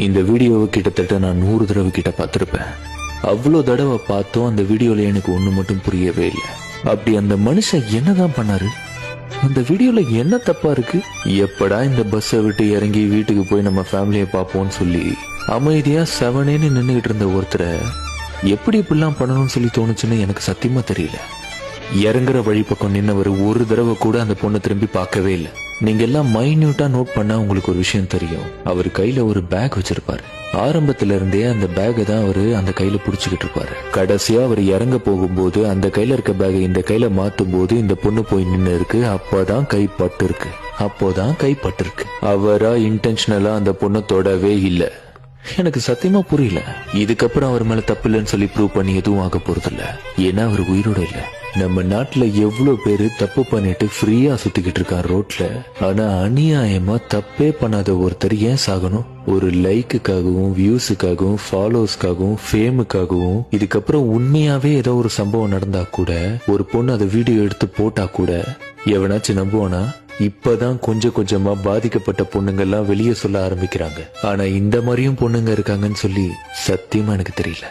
இந்த வீடியோவை கிட்டத்தட்ட நான் 100 தடவை கிட்ட பார்த்திருப்பேன். அவ்வளோ தடவை பார்த்தோம் அந்த வீடியோல எனக்கு ஒண்ணு மட்டும் புரியவே இல்லை. அப்படி அந்த மனுஷன் என்னதான் பண்ணாரு? அந்த வீடியோல என்ன தப்பா இருக்கு? எப்படா இந்த பஸ்ஸை விட்டு இறங்கி வீட்டுக்கு போய் நம்ம ஃபேமிலியை பார்ப்போம்னு சொல்லி அமைதியா செவனேன்னு நின்றுகிட்டு இருந்த ஒருத்தரை எப்படி இப்படிலாம் பண்ணணும்னு சொல்லி தோணுச்சுன்னு எனக்கு சத்தியமா தெரியல. இறங்குற வழி பக்கம் நின்னவர் ஒரு தடவை கூட அந்த பொண்ணை திரும்பி பார்க்கவே இல்லை. நீங்க எல்லாம் மைன்யூட்டா நோட் பண்ணா உங்களுக்கு ஒரு விஷயம் தெரியும். அவர் கையில ஒரு பேக் வச்சிருப்பாரு. ஆரம்பத்துல இருந்தே அந்த பேக்கை தான் அவரு அந்த கையில புடிச்சுக்கிட்டு இருப்பாரு. கடைசியா அவர் இறங்க போகும்போது அந்த கையில இருக்க பேக்கை இந்த கையில மாத்தும் போது இந்த பொண்ணு போய் நின்று இருக்கு. அப்பதான் கை பட்டு இருக்கு. அவரா இன்டென்ஷனலா அந்த பொண்ணை தொடவே இல்லை. எனக்கு சத்தியமா புரியல. இதுக்கப்புறம் அவர் மேல தப்பு இல்லைன்னு சொல்லி ப்ரூவ் பண்ணி எதுவும் ஆக போறது இல்ல. ஏன்னா அவர் உயிரோட இல்ல. நம்ம நாட்டுல எவ்வளவு பேரு தப்பு பண்ணிட்டு ஃப்ரீயா சுத்திக்கிட்டு இருக்கான் ரோட்ல. ஆனா அநியாயமா தப்பே பண்ணாத ஒருத்தர் ஏன் சாகணும்? ஒரு லைக்குக்காகவும் வியூஸுக்காகவும் ஃபாலோவர்ஸ்க்காகவும் ஃபேமுக்காகவும். இதுக்கப்புறம் உண்மையாவே ஏதோ ஒரு சம்பவம் நடந்தா கூட ஒரு பொண்ணு அதை வீடியோ எடுத்து போட்டா கூட எவனாச்சும் நம்புவானா? இப்பதான் கொஞ்சம் கொஞ்சமா பாதிக்கப்பட்ட பொண்ணுங்கெல்லாம் வெளியே சொல்ல ஆரம்பிக்கிறாங்க. ஆனா இந்த மாதிரியும் பொண்ணுங்க இருக்காங்கன்னு சொல்லி சத்தியமா எனக்கு தெரியல.